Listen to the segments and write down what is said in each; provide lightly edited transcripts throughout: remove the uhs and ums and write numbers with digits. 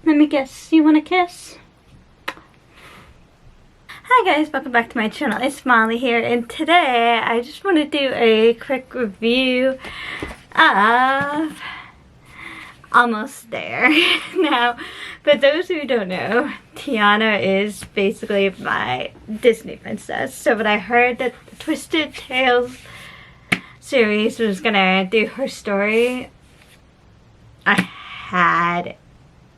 Let me guess, you want a kiss? Hi guys, welcome back to my channel. It's Molly here, and today I just want to do a quick review of Almost There. Now, for those who don't know, Tiana is basically my Disney princess. So when I heard that the Twisted Tales series was gonna do her story, I had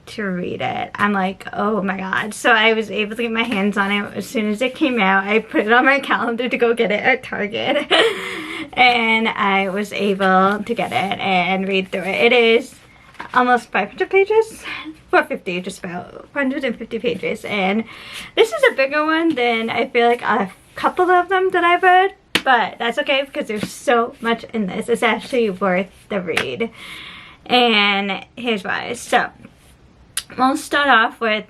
to read it. I'm like, oh my god. So I was able to get my hands on it as soon as it came out. I put it on my calendar to go get it at Target. And I was able to get it and read through it. It is almost 500 pages, 450, just about 150 pages, and this is a bigger one than I feel like a couple of them that I've read, but that's okay because there's so much in this. It's actually worth the read, and here's why. So we'll start off with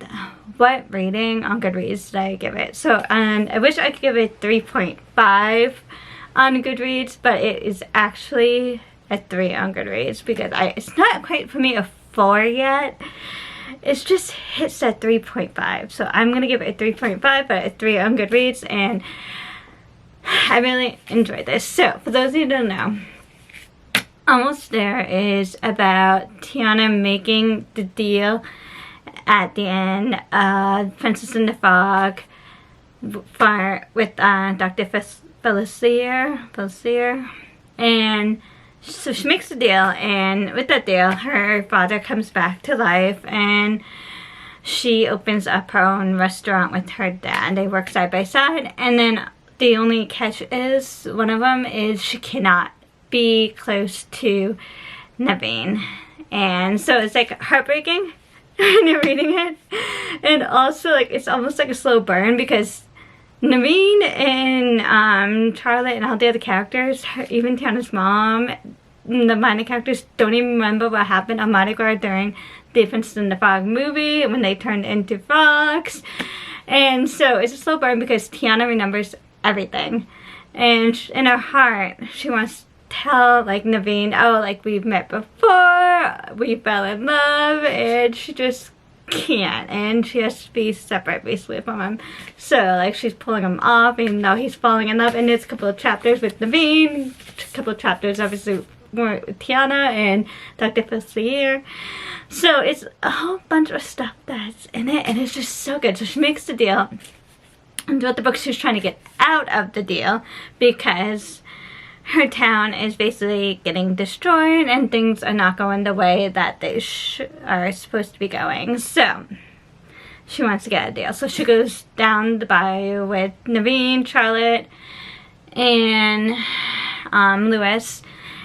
what rating on Goodreads did I give it. So I wish I could give it 3.5 on Goodreads, but it is actually a 3 on Goodreads because it's not quite for me a 4 yet. It's just hits at 3.5. So I'm gonna give it a 3.5, but a 3 on Goodreads, and I really enjoyed this. So for those of you who don't know, Almost There is about Tiana making the deal at the end of Princess and the Frog with Dr. Felicia, and so she makes the deal, and with that deal her father comes back to life, and she opens up her own restaurant with her dad. They work side by side, and then the only catch is one of them is she cannot be close to Naveen, and so it's like heartbreaking when you're reading it, and also like it's almost like a slow burn because Naveen and Charlotte and all the other characters, even Tiana's mom, the minor characters, don't even remember what happened on Mardi Gras during the Princess and the Frog movie when they turned into frogs. And so it's a slow burn because Tiana remembers everything, and in her heart she wants to tell like Naveen, oh, like we've met before, we fell in love, and she just can't, and she has to be separate basically from him. So like she's pulling him off even though he's falling in love, and there's a couple of chapters with Naveen, a couple of chapters obviously more with Tiana and Dr. Felicia. So it's a whole bunch of stuff that's in it, and it's just so good. So she makes the deal, and throughout the book she's trying to get out of the deal because her town is basically getting destroyed and things are not going the way that they are supposed to be going. So she wants to get a deal. So she goes down the bayou with Naveen, Charlotte, and Lewis.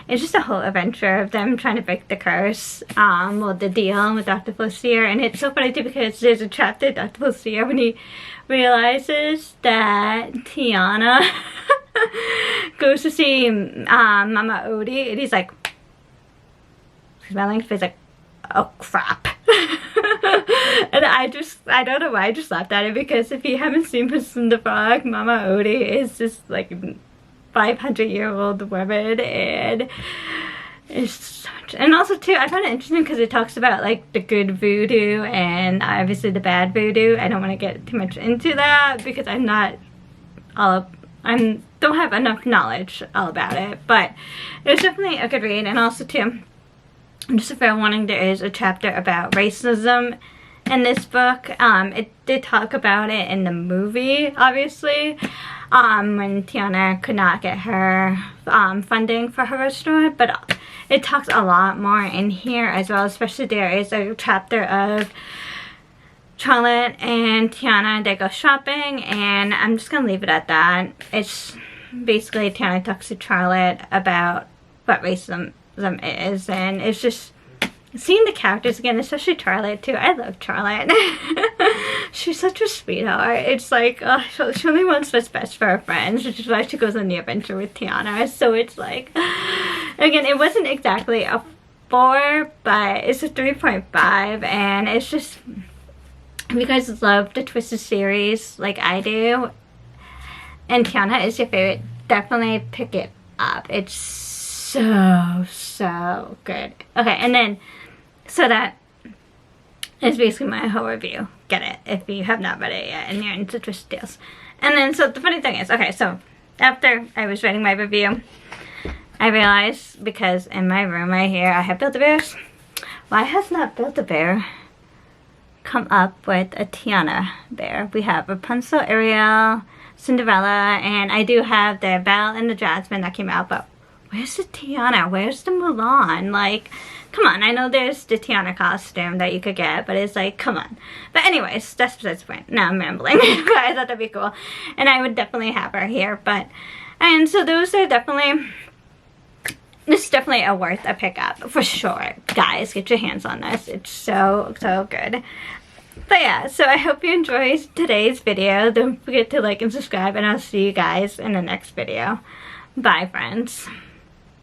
It's just a whole adventure of them trying to break the curse, well, the deal with Dr. Felicia. And it's so funny too because there's a chapter, Dr. Felicia, when he realizes that Tiana goes to see Mama Odie, and he's like smelling, he's like, oh crap. And I don't know why I just laughed at it, because if you haven't seen Princess and the Frog, Mama Odie is this like 500-year-old woman, and it's so much. And also too, I found it interesting because it talks about like the good voodoo and obviously the bad voodoo. I don't want to get too much into that because I don't have enough knowledge all about it, but it's definitely a good read. And also too, just a fair warning, there is a chapter about racism in this book. It did talk about it in the movie, obviously, when Tiana could not get her funding for her restaurant, but it talks a lot more in here as well. Especially there is a chapter of Charlotte and Tiana, they go shopping, and I'm just gonna leave it at that. It's basically Tiana talks to Charlotte about what racism is, and it's just seeing the characters again, especially Charlotte too. I love Charlotte. She's such a sweetheart. It's like, she only wants what's best for her friends, which is why she goes on the adventure with Tiana. So it's like, again, it wasn't exactly a 4, but it's a 3.5, and it's just, if you guys love the Twisted series like I do, and Tiana is your favorite, definitely pick it up. It's so good. Okay, and then so that It's basically my whole review. Get it if you have not read it yet and you're into Twisted Tales. And then, so the funny thing is, okay, so after I was writing my review, I realized, because in my room right here I have Build-A-Bears, why has not Build-A-Bear come up with a Tiana bear? We have Rapunzel, Ariel, Cinderella, and I do have the Belle and the Jasmine that came out, but where's the Tiana? Where's the Mulan? Like, come on. I know there's the Tiana costume that you could get, but it's like, come on. But anyways, that's besides the point. Now I'm rambling. But I thought that'd be cool. And I would definitely have her here. And so those are definitely, this is definitely worth a pickup for sure. Guys, get your hands on this. It's so, so good. But yeah, so I hope you enjoyed today's video. Don't forget to like and subscribe, and I'll see you guys in the next video. Bye, friends.